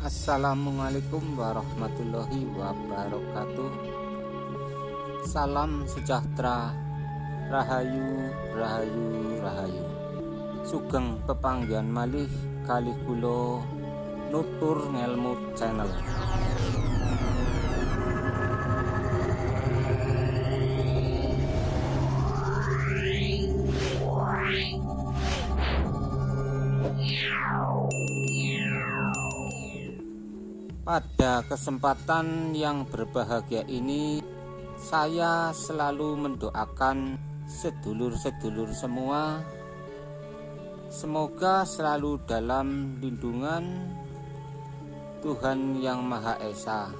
Assalamualaikum warahmatullahi wabarakatuh. Salam sejahtera, rahayu, rahayu, rahayu. Sugeng pepanggihan malih kalih kula nutur ngelmu channel. Pada kesempatan yang berbahagia ini, saya selalu mendoakan sedulur-sedulur semua semoga selalu dalam lindungan Tuhan Yang Maha Esa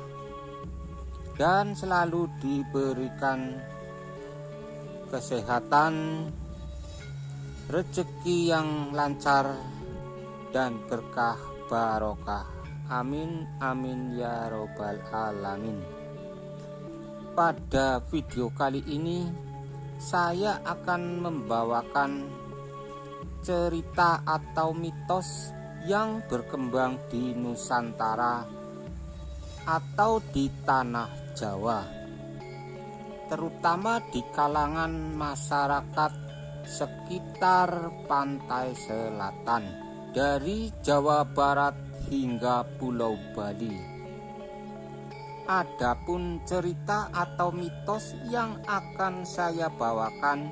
dan selalu diberikan kesehatan, rezeki yang lancar dan berkah barokah. Amin, amin ya robbal alamin. Pada video kali ini saya akan membawakan cerita atau mitos yang berkembang di Nusantara atau di tanah Jawa, terutama di kalangan masyarakat sekitar pantai selatan dari Jawa Barat hingga Pulau Bali. Adapun cerita atau mitos yang akan saya bawakan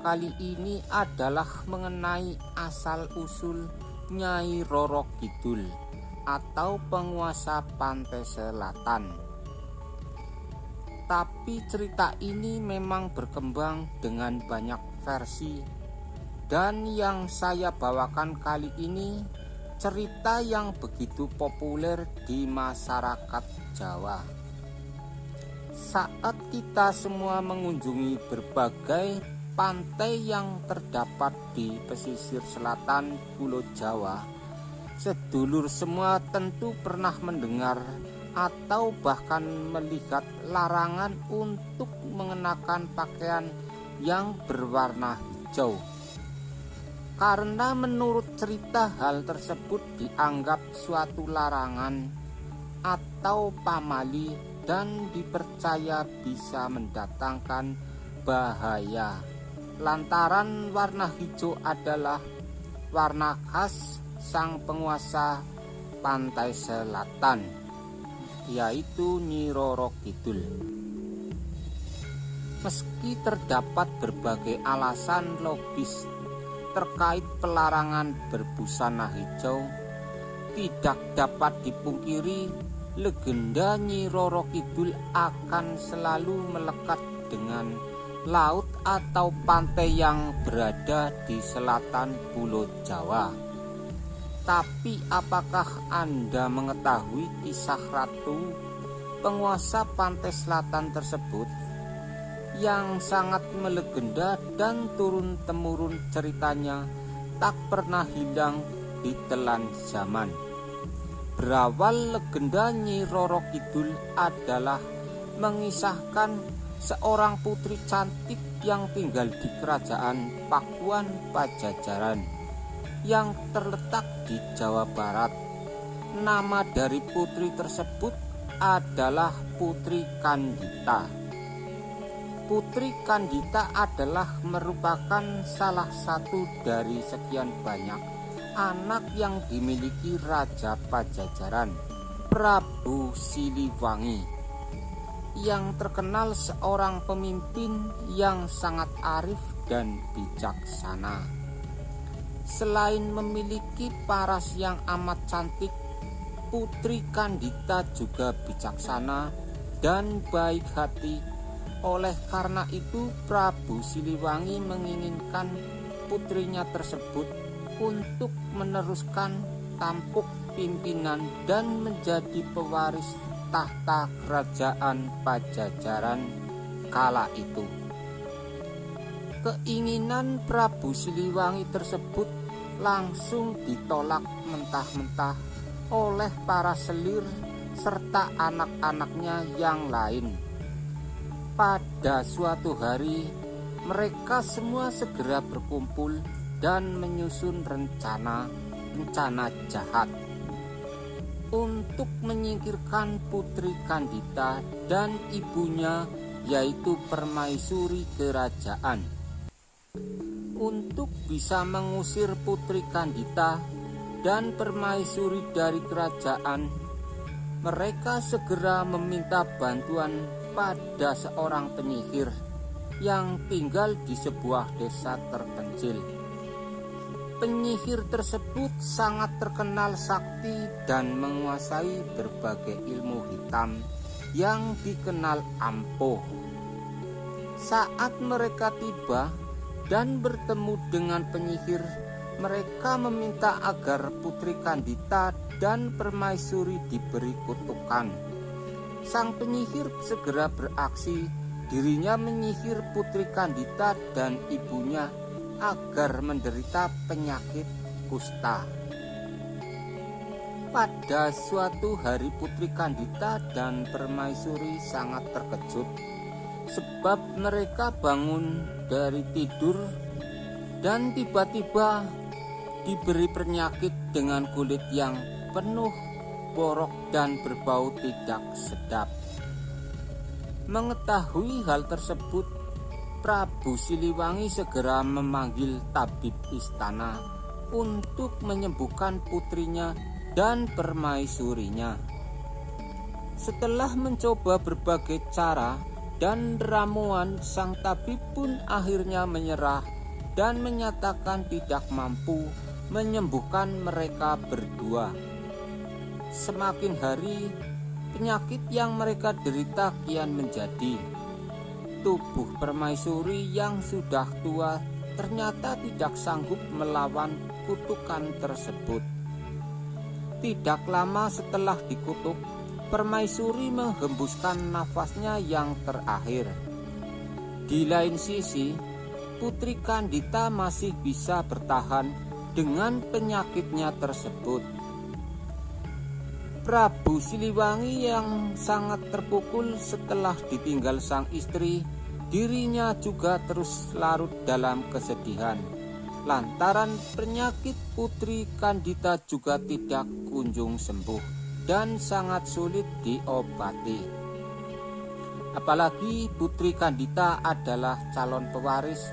kali ini adalah mengenai asal-usul Nyai Roro Kidul atau penguasa pantai selatan. Tapi cerita ini memang berkembang dengan banyak versi, dan yang saya bawakan kali ini cerita yang begitu populer di masyarakat Jawa. Saat kita semua mengunjungi berbagai pantai yang terdapat di pesisir selatan Pulau Jawa, sedulur semua tentu pernah mendengar atau bahkan melihat larangan untuk mengenakan pakaian yang berwarna hijau. Karena menurut cerita hal tersebut dianggap suatu larangan atau pamali dan dipercaya bisa mendatangkan bahaya. Lantaran warna hijau adalah warna khas sang penguasa pantai selatan, yaitu Nyi Roro Kidul. Meski terdapat berbagai alasan logis terkait pelarangan berbusana hijau, tidak dapat dipungkiri legenda Nyi Roro Kidul akan selalu melekat dengan laut atau pantai yang berada di selatan Pulau Jawa. Tapi apakah Anda mengetahui kisah ratu penguasa pantai selatan tersebut yang sangat melegenda dan turun-temurun ceritanya tak pernah hilang di telan zaman? Berawal legenda Nyi Roro Kidul adalah mengisahkan seorang putri cantik yang tinggal di kerajaan Pakuan Pajajaran yang terletak di Jawa Barat. Nama dari putri tersebut adalah Putri Kandita. Putri Kandita adalah merupakan salah satu dari sekian banyak anak yang dimiliki Raja Pajajaran, Prabu Siliwangi, yang terkenal seorang pemimpin yang sangat arif dan bijaksana. Selain memiliki paras yang amat cantik, Putri Kandita juga bijaksana dan baik hati. Oleh karena itu, Prabu Siliwangi menginginkan putrinya tersebut untuk meneruskan tampuk pimpinan dan menjadi pewaris tahta kerajaan Pajajaran kala itu. Keinginan Prabu Siliwangi tersebut langsung ditolak mentah-mentah oleh para selir serta anak-anaknya yang lain. Pada suatu hari, mereka semua segera berkumpul dan menyusun rencana jahat. untuk menyingkirkan Putri Kandita dan ibunya, yaitu Permaisuri kerajaan. Untuk bisa mengusir Putri Kandita dan Permaisuri dari kerajaan, mereka segera meminta bantuan pada seorang penyihir yang tinggal di sebuah desa terpencil. Penyihir tersebut sangat terkenal sakti dan menguasai berbagai ilmu hitam yang dikenal ampuh. Saat mereka tiba dan bertemu dengan penyihir, mereka meminta agar Putri Kandita dan Permaisuri diberi kutukan. Sang penyihir segera beraksi, dirinya menyihir Putri Kandita dan ibunya agar menderita penyakit kusta. Pada suatu hari Putri Kandita dan Permaisuri sangat terkejut sebab mereka bangun dari tidur dan tiba-tiba diberi penyakit dengan kulit yang penuh borok dan berbau tidak sedap. Mengetahui hal tersebut, Prabu Siliwangi segera memanggil tabib istana untuk menyembuhkan putrinya dan permaisurinya. Setelah mencoba berbagai cara dan ramuan, sang tabib pun akhirnya menyerah dan menyatakan tidak mampu menyembuhkan mereka berdua. Semakin hari, penyakit yang mereka derita kian menjadi. Tubuh permaisuri yang sudah tua ternyata tidak sanggup melawan kutukan tersebut. Tidak lama setelah dikutuk, permaisuri menghembuskan nafasnya yang terakhir. Di lain sisi, Putri Kandita masih bisa bertahan dengan penyakitnya tersebut. Prabu Siliwangi yang sangat terpukul setelah ditinggal sang istri, dirinya juga terus larut dalam kesedihan. Lantaran penyakit Putri Kandita juga tidak kunjung sembuh dan sangat sulit diobati. Apalagi Putri Kandita adalah calon pewaris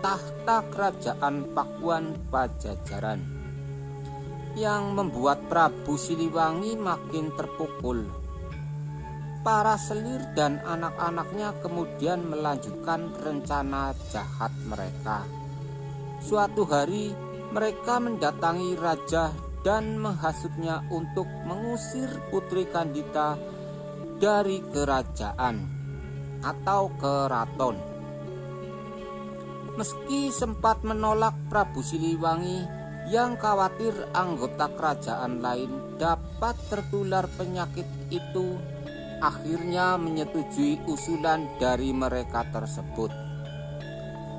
tahta kerajaan Pakuan Pajajaran, yang membuat Prabu Siliwangi makin terpukul. Para selir dan anak-anaknya kemudian melanjutkan rencana jahat mereka. Suatu hari mereka mendatangi raja dan menghasutnya untuk mengusir Putri Kandita dari kerajaan atau keraton. Meski sempat menolak, Prabu Siliwangi yang khawatir anggota kerajaan lain dapat tertular penyakit itu, akhirnya menyetujui usulan dari mereka tersebut.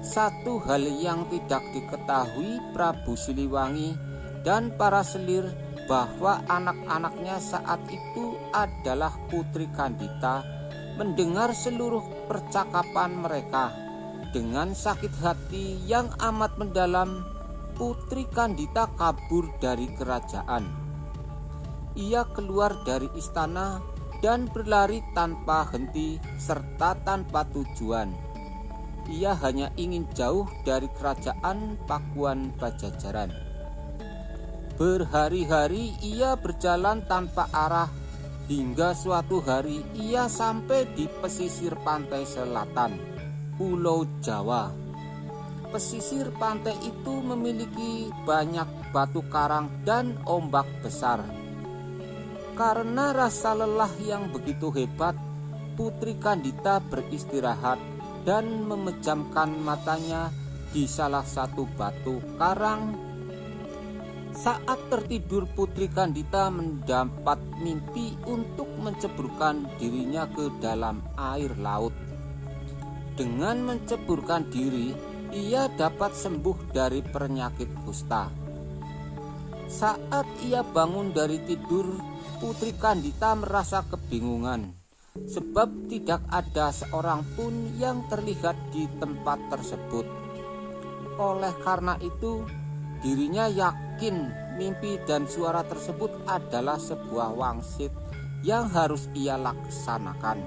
Satu hal yang tidak diketahui Prabu Siliwangi dan para selir bahwa anak-anaknya saat itu adalah Putri Kandita mendengar seluruh percakapan mereka. Dengan sakit hati yang amat mendalam, Putri Kandita kabur dari kerajaan. Ia keluar dari istana dan berlari tanpa henti serta tanpa tujuan. Ia hanya ingin jauh dari kerajaan Pakuan Pajajaran. Berhari-hari ia berjalan tanpa arah hingga suatu hari ia sampai di pesisir pantai selatan Pulau Jawa. Pesisir pantai itu memiliki banyak batu karang dan ombak besar. Karena rasa lelah yang begitu hebat, Putri Kandita beristirahat dan memejamkan matanya di salah satu batu karang. Saat tertidur, Putri Kandita mendapat mimpi untuk menceburkan dirinya ke dalam air laut. Dengan menceburkan diri, ia dapat sembuh dari penyakit kusta. Saat ia bangun dari tidur, Putri Kandita merasa kebingungan sebab tidak ada seorang pun yang terlihat di tempat tersebut. Oleh karena itu, dirinya yakin mimpi dan suara tersebut adalah sebuah wangsit yang harus ia laksanakan.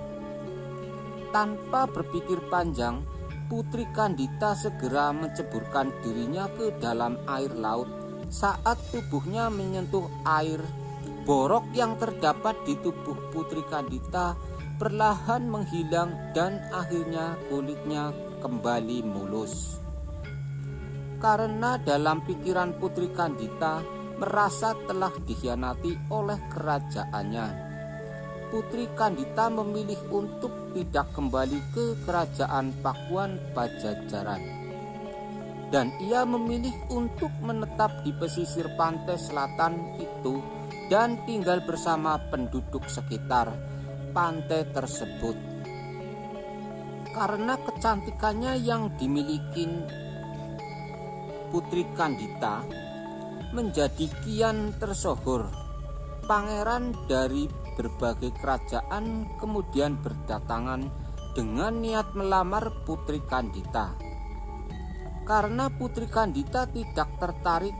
Tanpa berpikir panjang, Putri Kandita segera menceburkan dirinya ke dalam air laut. Saat tubuhnya menyentuh air, borok yang terdapat di tubuh Putri Kandita perlahan menghilang dan akhirnya kulitnya kembali mulus. Karena dalam pikiran Putri Kandita merasa telah dikhianati oleh kerajaannya, Putri Kandita memilih untuk tidak kembali ke kerajaan Pakuan Pajajaran, dan ia memilih untuk menetap di pesisir pantai selatan itu dan tinggal bersama penduduk sekitar pantai tersebut. Karena kecantikannya yang dimiliki, Putri Kandita menjadi kian tersohor. Pangeran dari berbagai kerajaan kemudian berdatangan dengan niat melamar Putri Kandita. Karena Putri Kandita tidak tertarik,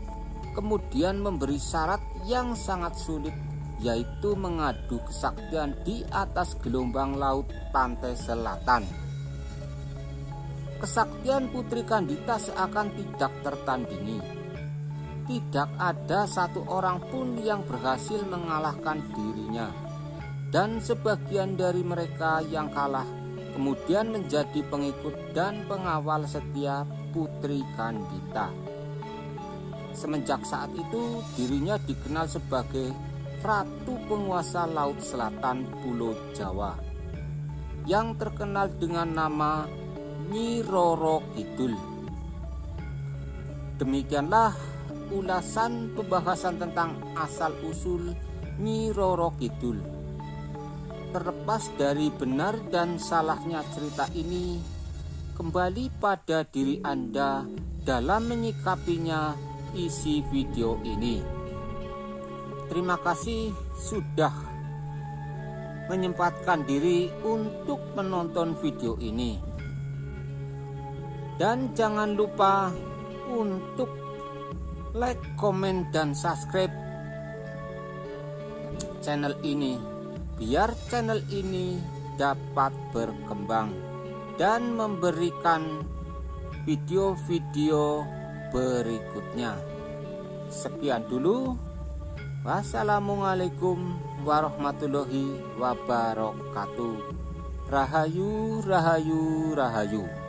kemudian memberi syarat yang sangat sulit, yaitu mengadu kesaktian di atas gelombang laut pantai selatan. Kesaktian Putri Kandita seakan tidak tertandingi. Tidak ada satu orang pun yang berhasil mengalahkan dirinya, dan sebagian dari mereka yang kalah kemudian menjadi pengikut dan pengawal setia Putri Kandita. Semenjak saat itu dirinya dikenal sebagai Ratu Penguasa Laut Selatan Pulau Jawa, yang terkenal dengan nama Nyi Roro Kidul. Demikianlah ulasan pembahasan tentang asal-usul Nyi Roro Kidul. Terlepas dari benar dan salahnya cerita ini, kembali pada diri Anda dalam menyikapinya isi video ini. Terima kasih sudah menyempatkan diri untuk menonton video ini. Dan jangan lupa untuk like, komen, dan subscribe channel ini, biar channel ini dapat berkembang dan memberikan video-video berikutnya. Sekian dulu. Wassalamualaikum warahmatullahi wabarakatuh. Rahayu, rahayu, rahayu.